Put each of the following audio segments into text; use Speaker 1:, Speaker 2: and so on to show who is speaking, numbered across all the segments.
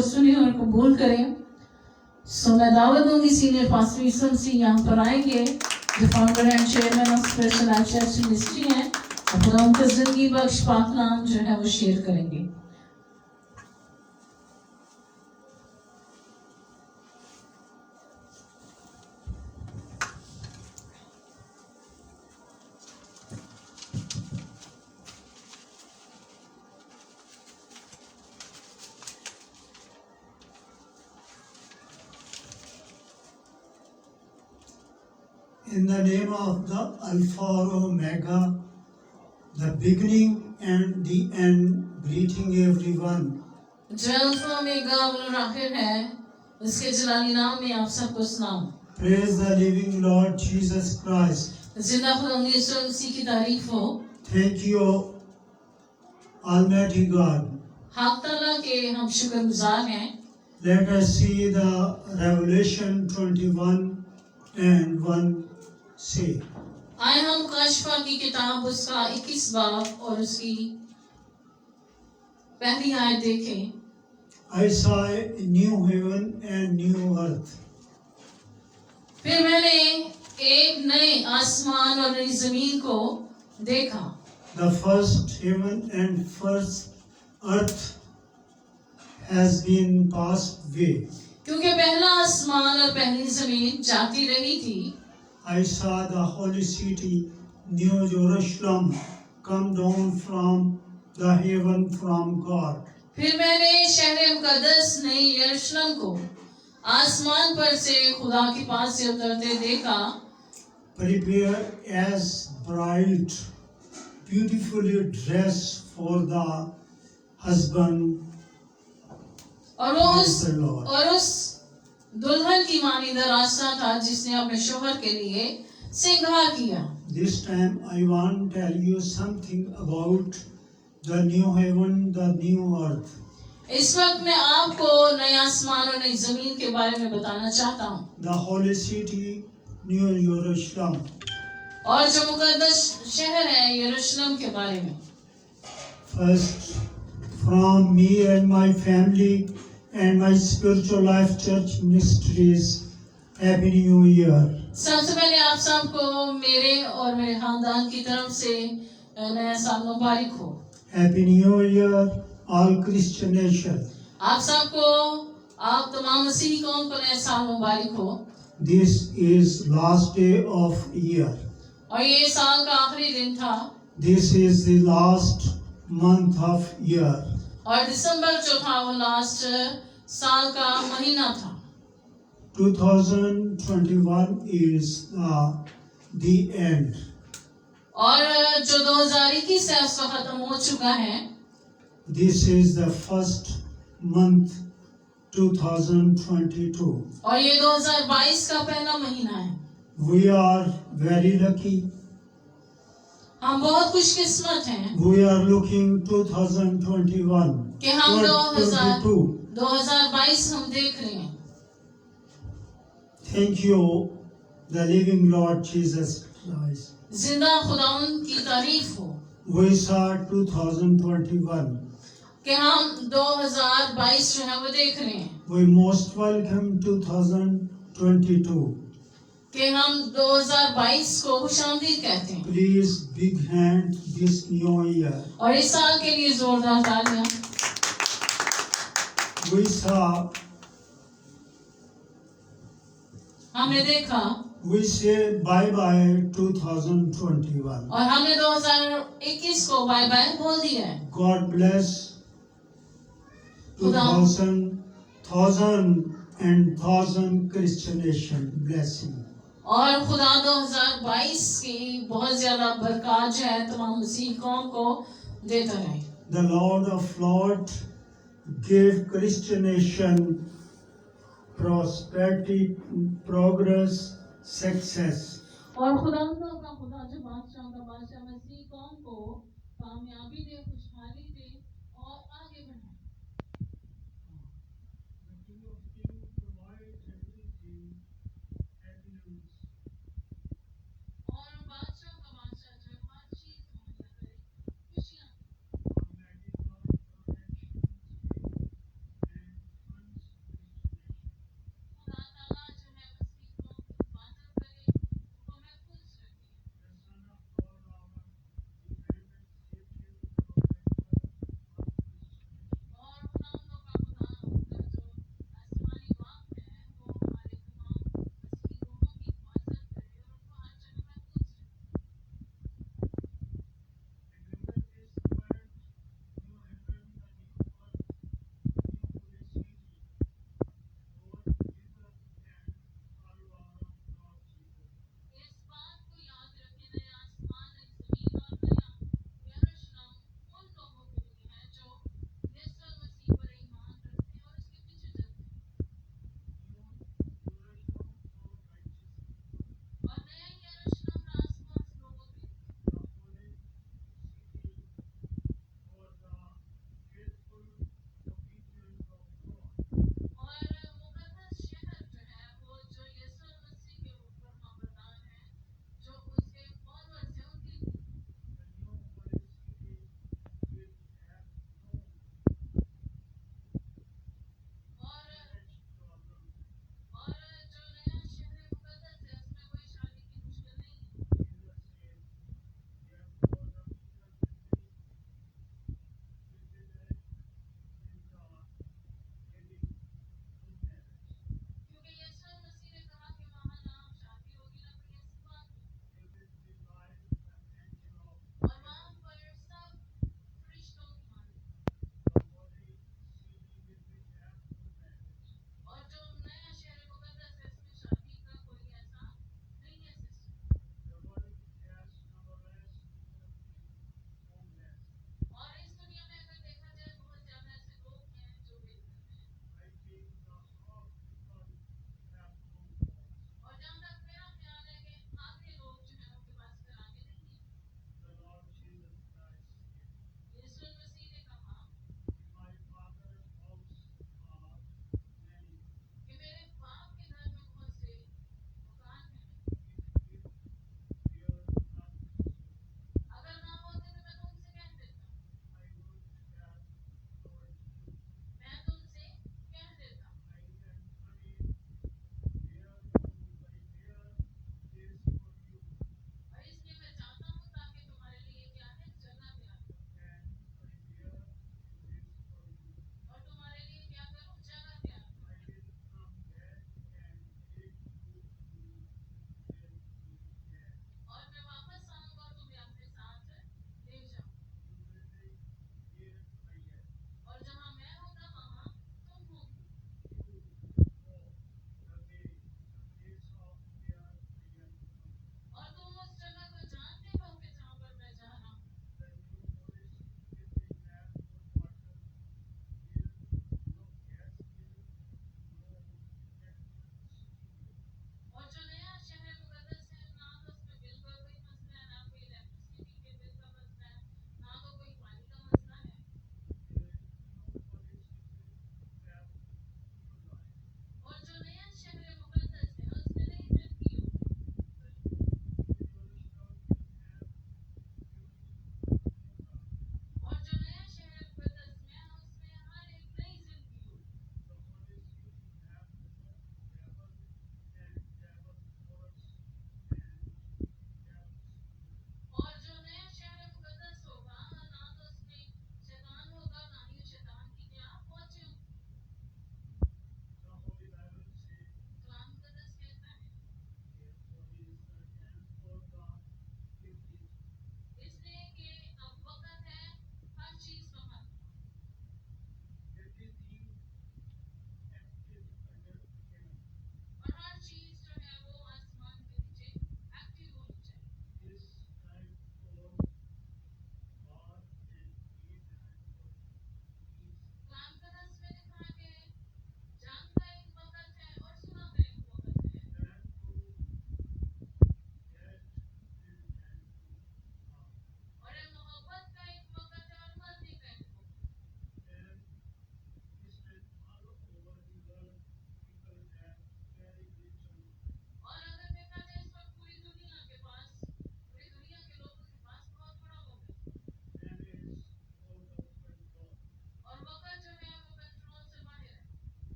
Speaker 1: को सुने और कबूल करें। सो मैं दावत दूंगी सीनियर पास्टर ईसन सिंह यहाँ पर आएंगे, जो founder and chairman of special life church ministry हैं, और खुदा उनका जिंदगी बख्श पाक नाम जो है वो शेयर करेंगे।
Speaker 2: In the name of the Alpha or Omega, the beginning and the end, greeting everyone.
Speaker 1: जो अल्फा ओमेगा और आखिर है, उसके जलाली नाम में आप सबको सलाम।
Speaker 2: Praise the living Lord Jesus Christ.
Speaker 1: जिंदा खुदा यीशु मसीह की तारीफ हो।
Speaker 2: Thank you, Almighty God.
Speaker 1: हक ताला के हम शुक्रगुजार हैं।
Speaker 2: Let us see the Revelation 21 and 1 say.
Speaker 1: आए हम काशफा की किताब उसका 21 बाब और उसकी पहली आयत देखें।
Speaker 2: I saw a new heaven and new earth.
Speaker 1: फिर मैंने एक नए आसमान और नई जमीन को देखा।
Speaker 2: The first heaven and first earth has been passed away.
Speaker 1: क्योंकि पहला आसमान और पहली जमीन जाती रही थी।
Speaker 2: I saw the holy city, New Jerusalem, come down from the heaven from God.
Speaker 1: फिर मैंने शहर मुकद्दस नई यरूशलेम को आसमान पर से खुदा के पास से उतरते देखा।
Speaker 2: Prepared as bride, beautifully dressed for the husband.
Speaker 1: और उस दुल्हन की मानीदा रास्ता था जिसने अपने शोहर के लिए सिंगार किया।
Speaker 2: This time I want to tell you something about the new heaven, the new earth.
Speaker 1: इस वक्त मैं आपको नए आसमान और नई जमीन के बारे में बताना चाहता हूँ।
Speaker 2: The holy city, New Jerusalem.
Speaker 1: और जो मुकद्दस शहर है यरूशलेम के बारे में।
Speaker 2: First, from me and my family and my spiritual life church ministries, Happy New Year.
Speaker 1: सबसे पहले आप सबको मेरे और मेरे खानदान की तरफ से नया साल मुबारक हो।
Speaker 2: Happy New Year, all Christian nation.
Speaker 1: आप सबको, आप तमाम मसीही कौम को नया साल मुबारक हो।
Speaker 2: This is last day of year.
Speaker 1: और ये साल का आखिरी दिन था।
Speaker 2: This is the last month of year.
Speaker 1: और दिसंबर जो था वो लास्ट साल का महीना था।
Speaker 2: 2021 is the end.
Speaker 1: और जो 2021 है उसका खत्म हो चुका है।
Speaker 2: This is the first month 2022.
Speaker 1: और ये 2022 का पहला महीना है।
Speaker 2: We are very lucky.
Speaker 1: हम बहुत खुशकिस्मत हैं।
Speaker 2: We are looking 2021.
Speaker 1: कि हम
Speaker 2: 2022.
Speaker 1: 2022 हम देख रहे हैं।
Speaker 2: Thank you, the living Lord Jesus Christ.
Speaker 1: जिंदा खुदाउन की तारीफ हो।
Speaker 2: We saw 2021.
Speaker 1: कि हम 2022 जो है वो देख रहे हैं।
Speaker 2: We most welcome 2022.
Speaker 1: कि हम 2022 को खुशामदीद कहते हैं।
Speaker 2: Please big hand this new year.
Speaker 1: और इस साल के लिए जोरदार तालियां।
Speaker 2: We saw,
Speaker 1: हमने देखा
Speaker 2: we say bye bye 2021.
Speaker 1: और हमने 2021 को बाय बाय बोल दिया है।
Speaker 2: God bless 1000 Christian nation. Blessing.
Speaker 1: और खुदा 2022 की बहुत ज्यादा बरकत जो है तमाम मसीह कौम को देता रहे।
Speaker 2: The Lord of Lords gave Christian nation prosperity, progress, success.
Speaker 1: और खुदा जो बादशाह का बादशाह मसीह कौम को कामयाबी दे, खुशहाली दे और आगे बढ़ाए। और बादशाह का बादशाह जो हर चीज मुहैया करे, खुशियां।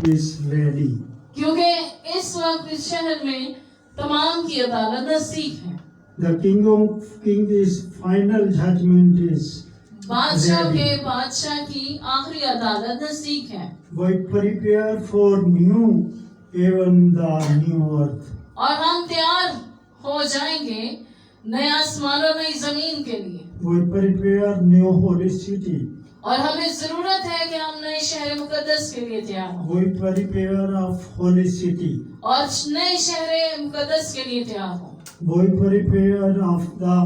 Speaker 2: is ready.
Speaker 1: क्योंकि इस वक्त इस शहर में तमाम की अदालत नजदीक है।
Speaker 2: The King of Kings' final judgment is
Speaker 1: बादशाह के
Speaker 2: ready.
Speaker 1: बादशाह की आखिरी अदालत नजदीक है
Speaker 2: We prepare for new heaven, the new earth.
Speaker 1: और हम तैयार हो जाएंगे नए आसमान और नई जमीन के लिए।
Speaker 2: We prepare new holy city.
Speaker 1: और हमें जरूरत है कि हम नए शहर मुकद्दस के लिए तैयार हों
Speaker 2: We prepare of holy city.
Speaker 1: और नए शहर मुकद्दस के लिए तैयार हों।
Speaker 2: We prepare of the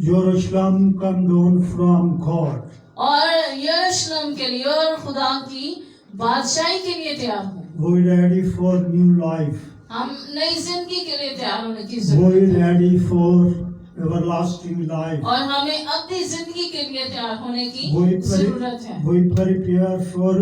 Speaker 2: Jerusalem come down from God.
Speaker 1: और यरूशलेम के लिए और खुदा की बादशाही के लिए तैयार हों।
Speaker 2: We ready for new life.
Speaker 1: हम नई जिंदगी के लिए तैयार होने की
Speaker 2: We
Speaker 1: जरूरत है
Speaker 2: ready for everlasting life.
Speaker 1: और हमें अपनी जिंदगी के लिए तैयार होने की
Speaker 2: We
Speaker 1: जरूरत है
Speaker 2: prepare for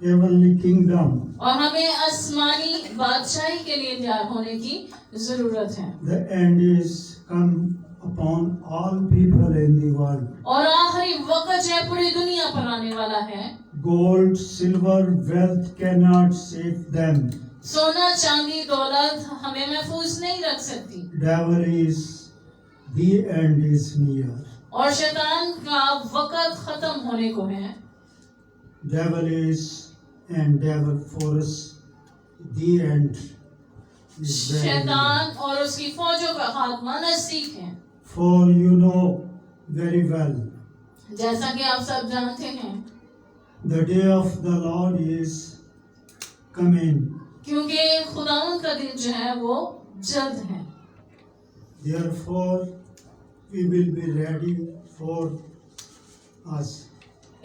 Speaker 2: heavenly kingdom.
Speaker 1: और हमें आसमानी बादशाही के लिए तैयार होने की जरूरत है।
Speaker 2: The end is come upon all people in the world.
Speaker 1: और आखिरी वक्त जो है पूरी दुनिया पर आने वाला है।
Speaker 2: Gold, silver, wealth cannot save them.
Speaker 1: सोना चांदी दौलत हमें महफूज नहीं रख सकती
Speaker 2: Devil is, the end is near.
Speaker 1: और शैतान का वक्त खत्म होने को है।
Speaker 2: Devil is and devil force, the end is very near.
Speaker 1: शैतान और उसकी फौजों का खात्मा नजदीक है।
Speaker 2: For you know very well,
Speaker 1: जैसा कि आप सब जानते हैं
Speaker 2: the day of the Lord is coming.
Speaker 1: क्योंकि खुदावंद का दिन जो है वो जल्द है।
Speaker 2: Therefore, we will be ready for us.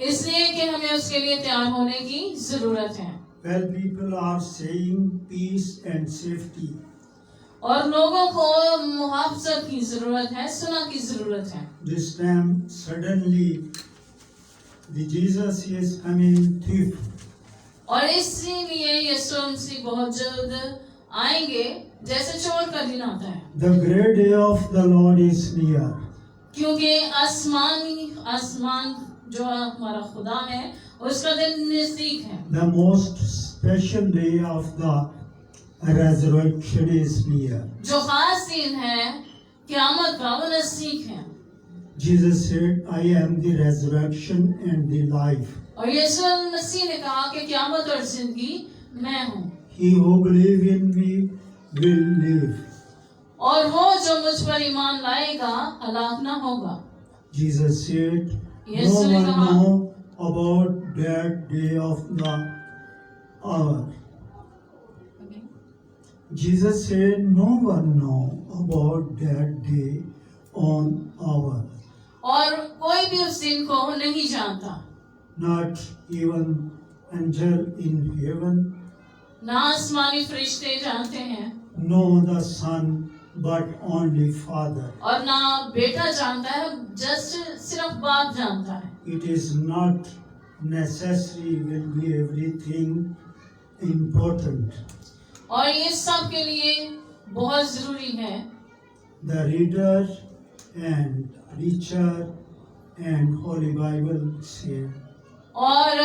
Speaker 1: इसलिए कि हमें उसके लिए तैयार होने की जरूरत है।
Speaker 2: Well, people are saying peace and safety.
Speaker 1: और लोगों को मुहाफ़ज़त की जरूरत है, सुलह की जरूरत है।
Speaker 2: This time, suddenly, the Jesus is coming thief.
Speaker 1: और इसीलिए यीशु मसीह बहुत जल्द आएंगे जैसे चोर का दिन आता है।
Speaker 2: The great day of the Lord is near.
Speaker 1: क्योंकि आसमान जो हमारा खुदा है उसका दिन नजदीक है।
Speaker 2: The most special day of the resurrection is near.
Speaker 1: जो खास दिन है क़यामत का वो नजदीक है।
Speaker 2: Jesus said, I am the resurrection and the life.
Speaker 1: और यीशु मसीह ने कहा कि क़यामत और जिंदगी मैं हूँ।
Speaker 2: He who believes in me will live.
Speaker 1: और वो जो मुझ पर ईमान लाएगा हलाक न होगा।
Speaker 2: Jesus said, no
Speaker 1: यीशु ने
Speaker 2: one
Speaker 1: कहा
Speaker 2: know about that day of the hour. Jesus said, no one know about that day on hour.
Speaker 1: और कोई भी उस दिन को नहीं जानता,
Speaker 2: Not even angel in heaven,
Speaker 1: ना आसमानी फरिश्ते जानते हैं
Speaker 2: no the Son, but only Father.
Speaker 1: और ना बेटा जानता है, जस्ट सिर्फ बाप जानता है।
Speaker 2: It is not necessary, will be everything important.
Speaker 1: और ये सब के लिए बहुत जरूरी है
Speaker 2: The reader and preacher and Holy Bible say,
Speaker 1: और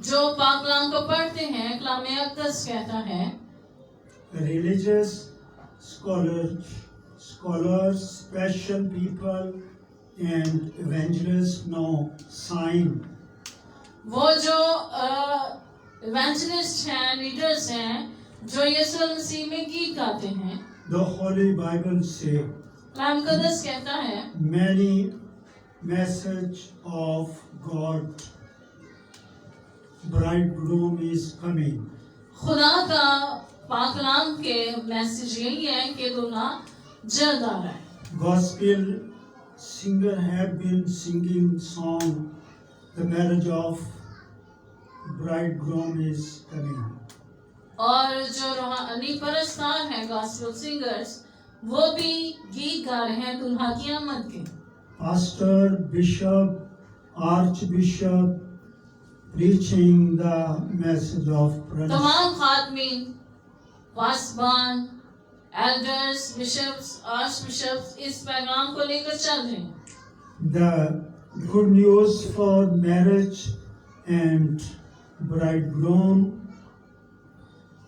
Speaker 1: जो पाक कलाम को पढ़ते हैं कलाम अक़दस कहता है
Speaker 2: religious scholars, special people and evangelists know sign.
Speaker 1: वो जो इवेंजलिस्ट हैं, लीडर्स हैं, जो यीशु मसीह में गीत गाते हैं,
Speaker 2: The Holy Bible say,
Speaker 1: कलाम अक़दस कहता है
Speaker 2: many message of God, bridegroom is coming.
Speaker 1: खुदा का पाक कलाम के मैसेज यही है कि दूल्हा जल्द आ रहा है।
Speaker 2: Gospel singer have been singing song, the marriage of bridegroom is coming.
Speaker 1: और जो रूहानी परस्तार हैं, गॉस्पेल सिंगर्स, वो भी गीत गा रहे हैं दूल्हा की आमद के।
Speaker 2: Pastor, bishop, archbishop preaching the message of Christ.
Speaker 1: तमाम खातमीन, पासबान, एल्डर्स, बिशप्स, आर्च बिशप्स इस पैगाम को लेकर चल रहे हैं।
Speaker 2: The good news for marriage and bridegroom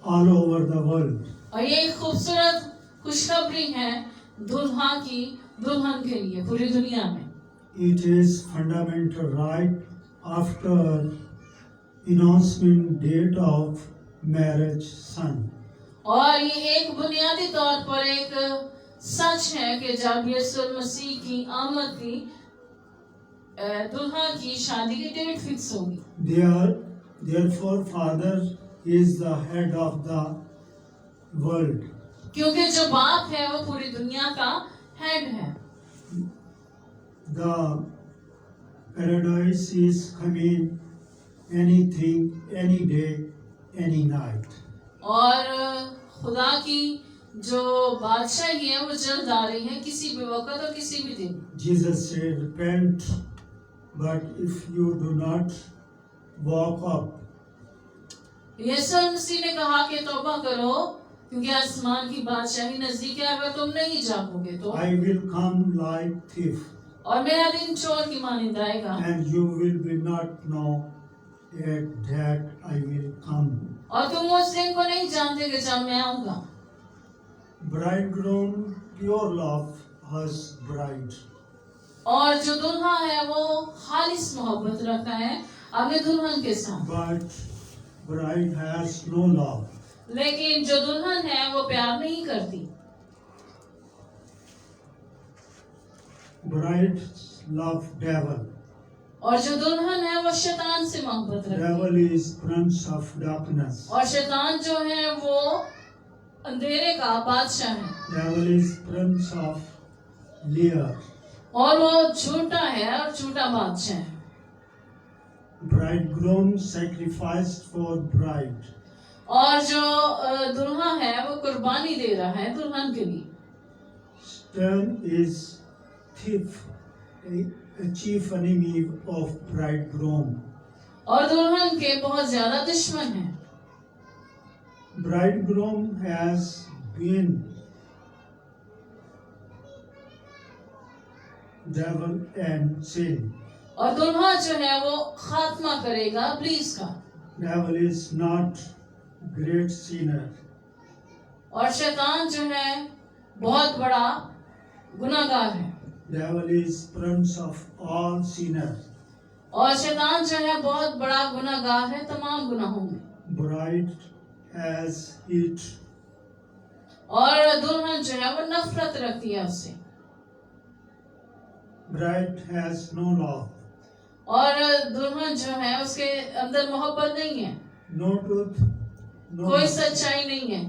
Speaker 2: all over the world.
Speaker 1: और ये एक खूबसूरत खुशखबरी है दुल्हा की दुल्हन के लिए पूरी दुनिया में।
Speaker 2: It is fundamental right after announcement date of marriage son.
Speaker 1: और ये एक बुनियादी तौर पर एक सच है कि जब यीशु मसीह की आमद की दुल्हा की शादी की डेट फिक्स होगी।
Speaker 2: Therefore, Father is the head of the world.
Speaker 1: क्योंकि जो बाप है वो पूरी दुनिया का हेड है।
Speaker 2: The paradise is coming anything, any day, any night.
Speaker 1: और खुदा की जो बादशाही है वो जल्द आ रही है किसी भी वक्त और किसी भी दिन।
Speaker 2: Jesus said, repent, but if you do not walk up,
Speaker 1: यीशु मसीह ने कहा कि तौबा करो क्योंकि आसमान की बादशाही नजदीक है, अगर तुम नहीं जागोगे तो
Speaker 2: I will come like thief,
Speaker 1: और मेरा दिन चोर की मानिंद आएगा
Speaker 2: and you will be not know yet that I will come.
Speaker 1: और तुम उस दिन को नहीं जानते कि जब मैं आऊंगा।
Speaker 2: Bridegroom pure love has bride,
Speaker 1: और जो दुल्हा है वो खालिस मोहब्बत रखता है अपने दुल्हन के साथ,
Speaker 2: but bride has no love.
Speaker 1: लेकिन जो दुल्हन है वो प्यार नहीं करती।
Speaker 2: Bride love devil.
Speaker 1: और जो दुल्हन है वो शैतान से मोहब्बत रखती है।
Speaker 2: Devil is prince of darkness.
Speaker 1: और शैतान जो है वो अंधेरे का बादशाह है।
Speaker 2: Devil is prince of liar.
Speaker 1: और वो झूठा है और झूठा बादशाह है।
Speaker 2: Bridegroom sacrificed for bride.
Speaker 1: और जो दुल्हा है वो कुर्बानी दे रहा है दुल्हन के लिए।
Speaker 2: Stern is thief, a chief enemy of bridegroom.
Speaker 1: और दुल्हन के बहुत ज्यादा दुश्मन है।
Speaker 2: Bridegroom has been devil and sin.
Speaker 1: और दुल्हा जो है वो खात्मा करेगा इब्लीस का।
Speaker 2: Devil is not great sinner.
Speaker 1: और शैतान जो है बहुत बड़ा गुनाहगार है।
Speaker 2: Devil is prince of all sinners.
Speaker 1: और शैतान जो है बहुत बड़ा गुनाहगार है तमाम गुनाहों में।
Speaker 2: Bride has it.
Speaker 1: और दुल्हन जो है वो नफरत रखती है उससे।
Speaker 2: Bride has no love.
Speaker 1: और दुल्हन जो है उसके अंदर मोहब्बत नहीं है,
Speaker 2: No truth. No
Speaker 1: कोई
Speaker 2: mercy.
Speaker 1: सच्चाई नहीं है।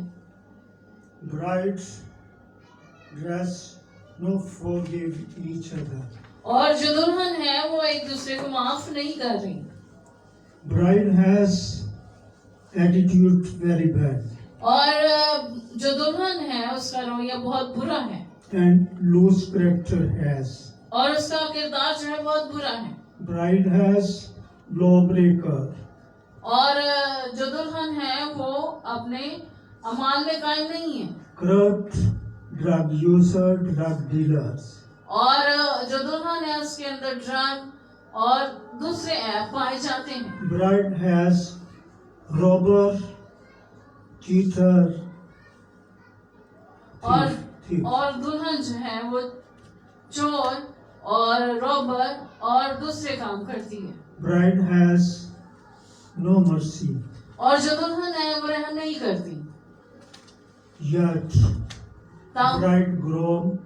Speaker 2: Brides dress no forgive each other.
Speaker 1: और जो दुल्हन है वो एक दूसरे को माफ नहीं कर रही।
Speaker 2: Bride has attitude very bad
Speaker 1: और जो दुल्हन है उसका रवैया बहुत बुरा है।
Speaker 2: and loose character has.
Speaker 1: और उसका किरदार जो है बहुत बुरा है।
Speaker 2: Bride has lawbreaker.
Speaker 1: और जो दुल्हन है वो अपने अमाल में कायम नहीं है।
Speaker 2: Corrupt, drug user, drug dealers.
Speaker 1: और जो दुल्हन है उसके अंदर ड्रग और दूसरे ऐप पाए जाते हैं।
Speaker 2: Bride has robber, cheater, thief.
Speaker 1: और दुल्हन जो है वो चोर और रॉबर और दूसरे काम करती है।
Speaker 2: Bride has no mercy.
Speaker 1: और जो दुल्हन है वो रहम नहीं करती।
Speaker 2: Yet bridegroom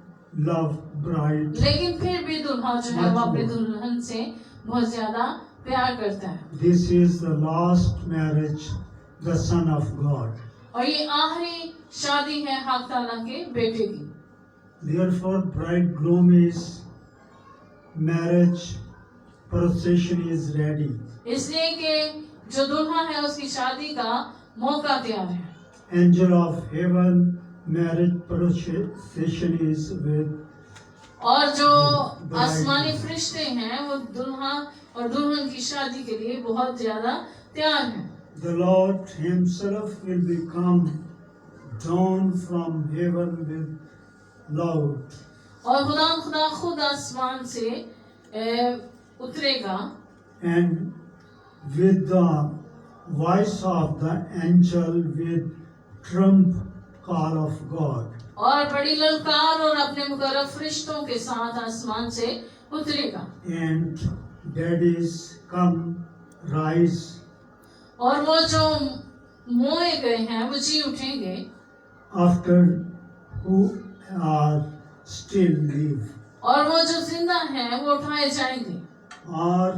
Speaker 2: love bride.
Speaker 1: लेकिन फिर भी दुल्हा जो है वो अपने दुल्हन से बहुत ज्यादा प्यार करता है।
Speaker 2: This is the last marriage, the Son of God.
Speaker 1: और ये आखिरी शादी है हक ताला के बेटे की।
Speaker 2: Therefore, bridegroom is marriage procession is ready.
Speaker 1: इसलिए कि जो दुल्हा है उसकी शादी का मौका तैयार है।
Speaker 2: Angel of heaven, marriage procession is with.
Speaker 1: और जो आसमानी फरिश्ते हैं वो दुल्हा और दुल्हन की शादी के लिए बहुत ज्यादा तैयार हैं।
Speaker 2: The Lord Himself will become down from heaven with loud.
Speaker 1: और खुदा खुद आसमान से उतरेगा
Speaker 2: And with the voice of the angel with trump call of God.
Speaker 1: और बड़ी ललकार और अपने मुकर्रब फरिश्तों के साथ आसमान से उतरेगा।
Speaker 2: And daddies come, rise.
Speaker 1: और वो जो मोए गए हैं वो जी उठेंगे।
Speaker 2: After who are still live.
Speaker 1: और वो जो जिंदा हैं वो उठाए जाएंगे।
Speaker 2: All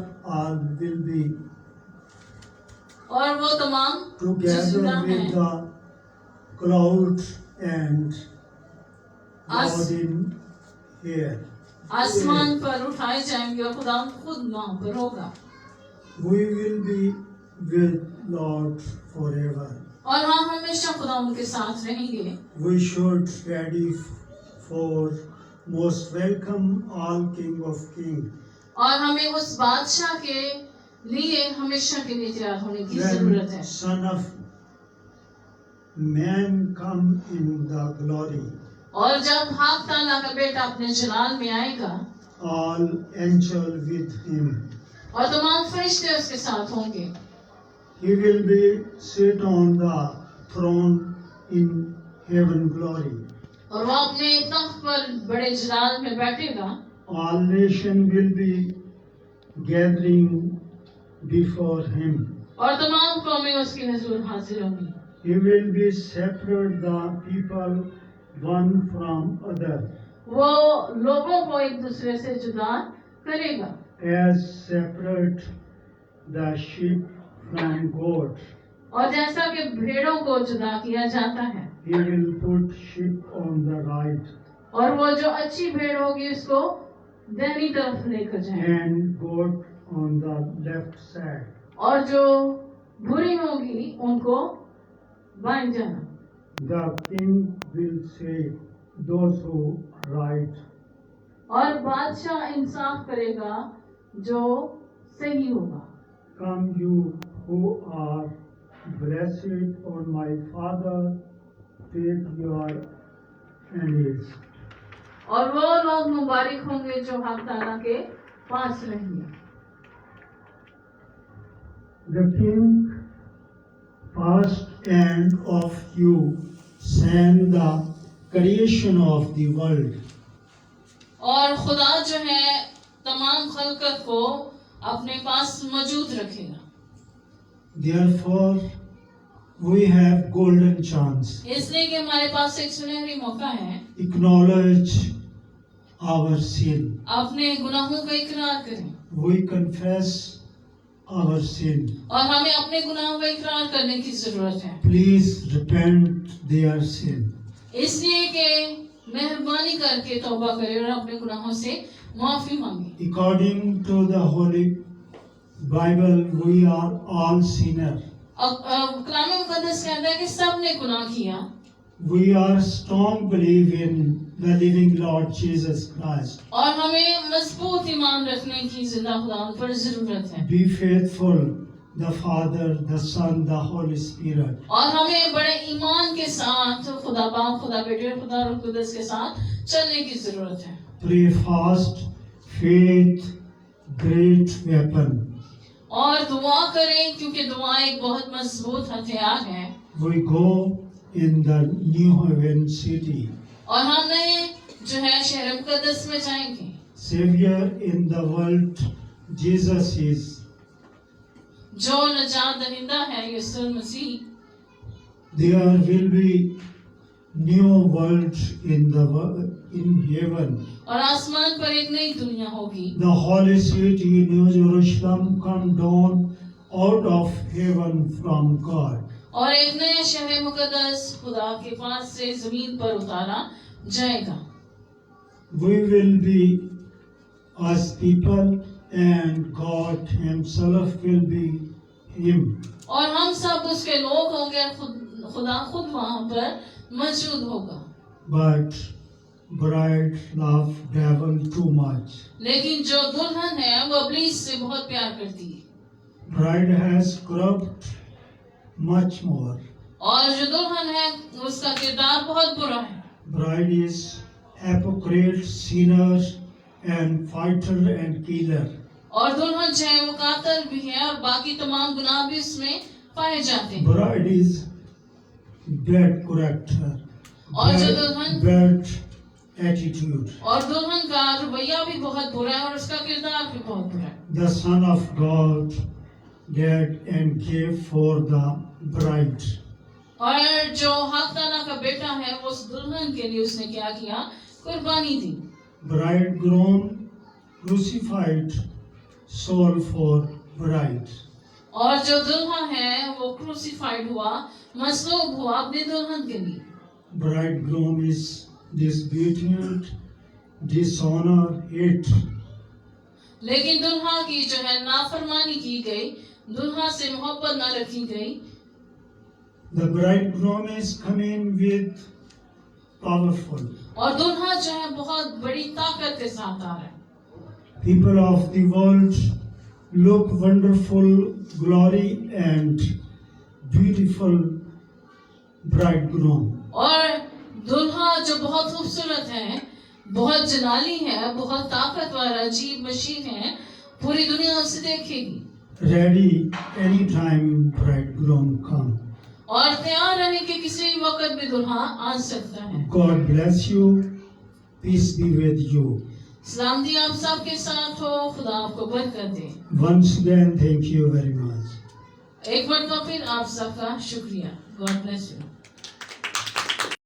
Speaker 2: will be
Speaker 1: और वो तमाम जो
Speaker 2: together
Speaker 1: जिंदा
Speaker 2: with
Speaker 1: हैं
Speaker 2: the cloud and
Speaker 1: As-
Speaker 2: God in here.
Speaker 1: आसमान पर उठाए जाएंगे और खुदा खुद वहाँ पर होगा।
Speaker 2: We will be with Lord forever.
Speaker 1: और हम हमेशा खुदा उनके साथ रहेंगे।
Speaker 2: We should ready for most welcome all King of Kings.
Speaker 1: और हमें उस बादशाह के लिए हमेशा के लिए तैयार होने की जरूरत है।
Speaker 2: When Son of Man come in the glory,
Speaker 1: और जब हाक ताला का बेटा अपने जलाल में आएगा
Speaker 2: all angel with him.
Speaker 1: और तमाम फरिश्ते उसके साथ होंगे।
Speaker 2: He will be sit on the throne in heaven glory.
Speaker 1: और वो अपने तख्त पर बड़े जलाल में बैठेगा।
Speaker 2: All nation will be gathering before him.
Speaker 1: और तमाम कौमें उसके हुजूर हाजिर होंगी।
Speaker 2: He will be separate the people one from other,
Speaker 1: वो लोगों को एक दूसरे से जुदा करेगा।
Speaker 2: as separate the sheep from goat.
Speaker 1: और जैसा कि भेड़ों को जुदा किया जाता है,
Speaker 2: He will put sheep on the right
Speaker 1: और वो जो अच्छी भेड़ होगी उसको दाहिनी तरफ लेकर जाएगा,
Speaker 2: and goat on the left side.
Speaker 1: और जो बुरी होगी उनको बाएं जाना।
Speaker 2: The king will say, those who right,
Speaker 1: और बादशाह इंसाफ करेगा जो सही होगा।
Speaker 2: come you who are blessed on my Father, take your enemies.
Speaker 1: और वो लोग मुबारक होंगे जो हक ताला के पास रहेंगे।
Speaker 2: The king first and of you sang the creation of the world.
Speaker 1: और खुदा जो है तमाम खलकत को अपने पास मौजूद रखेगा।
Speaker 2: Therefore, we have golden chance.
Speaker 1: इसलिए कि हमारे पास एक सुनहरी मौका है।
Speaker 2: Acknowledge our sin.
Speaker 1: अपने गुनाहों का इकरार करें।
Speaker 2: We confess our sin.
Speaker 1: और हमें अपने गुनाहों का इकरार करने की जरूरत है।
Speaker 2: Please repent their sin.
Speaker 1: इसलिए कि मेहरबानी करके तौबा करें और अपने गुनाहों से माफी मांगे।
Speaker 2: According to the Holy Bible, we are all sinners.
Speaker 1: कलाम मुकद्दस कहता है कि सब ने गुनाह किया।
Speaker 2: We are strong belief in the living Lord Jesus Christ.
Speaker 1: और हमें मजबूत ईमान रखने की जिंदा खुदा पर जरूरत है।
Speaker 2: Be faithful, the Father, the Son, the Holy Spirit.
Speaker 1: और हमें बड़े ईमान के साथ खुदा बाप, खुदा बेटे और खुदा रूह कुदस के साथ चलने की जरूरत है।
Speaker 2: Pray fast, faith, great weapon.
Speaker 1: और दुआ करें क्योंकि दुआ एक बहुत मजबूत हथियार है।
Speaker 2: We go in the new heaven city.
Speaker 1: और हमने जो है शहर मुकद्दस में जाएंगे।
Speaker 2: Savior in the world, Jesus is.
Speaker 1: जो नजात दहिंदा है यीशु मसीह।
Speaker 2: There will be new world in heaven.
Speaker 1: और आसमान पर एक नई दुनिया होगी।
Speaker 2: The holy city, New Jerusalem, come down out of heaven from God.
Speaker 1: और एक नया शहर मुकद्दस खुदा के पास से जमीन पर उतारा जाएगा।
Speaker 2: We will be as people and God Himself will be Him.
Speaker 1: और हम सब उसके लोग होंगे और खुदा खुद वहाँ पर मौजूद होगा।
Speaker 2: But bride love devil too much.
Speaker 1: लेकिन जो दुल्हन है वो इब्लीस से बहुत प्यार करती है।
Speaker 2: Bride has corrupt much more.
Speaker 1: और जो दुल्हन है उसका किरदार बहुत बुरा है।
Speaker 2: Bride is hypocrite, sinner and fighter and killer.
Speaker 1: और दुल्हन जो है वो कातर भी है और बाकी तमाम गुनाह भी उसमें पाए जाते हैं।
Speaker 2: Bride is bad character,
Speaker 1: और जो दुल्हन
Speaker 2: bad attitude.
Speaker 1: और दुल्हन का रवैया भी बहुत बुरा है और उसका किरदार भी बहुत बुरा है।
Speaker 2: The Son of God died and gave for the bride.
Speaker 1: और जो हक ताला का बेटा है वो उस दुल्हन के लिए उसने क्या किया, कुर्बानी दी।
Speaker 2: Bridegroom crucified soul for bride.
Speaker 1: और जो दुल्हा है वो क्रूसिफाइड हुआ, मसलूब हुआ अपने दुल्हन के लिए।
Speaker 2: Bridegroom is disputed, dishonor it.
Speaker 1: लेकिन दुल्हा की जो है नाफरमानी की गई, दुल्हा से मोहब्बत ना रखी गई।
Speaker 2: The bridegroom is coming with powerful.
Speaker 1: और दुल्हा जो है बहुत बड़ी ताकत के साथ आ रहा है।
Speaker 2: People of the world look wonderful, glory and beautiful bridegroom.
Speaker 1: और दुल्हा जो बहुत खूबसूरत है, बहुत जलाली है, बहुत ताकतवर, अजीब मशीन है, पूरी दुनिया उसे देखेगी।
Speaker 2: Ready anytime bridegroom come.
Speaker 1: और तैयार रहे कि किसी वक्त भी दुल्हा आ सकता है।
Speaker 2: God bless you. Peace be with you.
Speaker 1: सलामती आप सबके साथ हो, खुदा आपको बरकत दे।
Speaker 2: Once again, thank you very much.
Speaker 1: एक बार तो फिर आप सबका शुक्रिया। God bless you.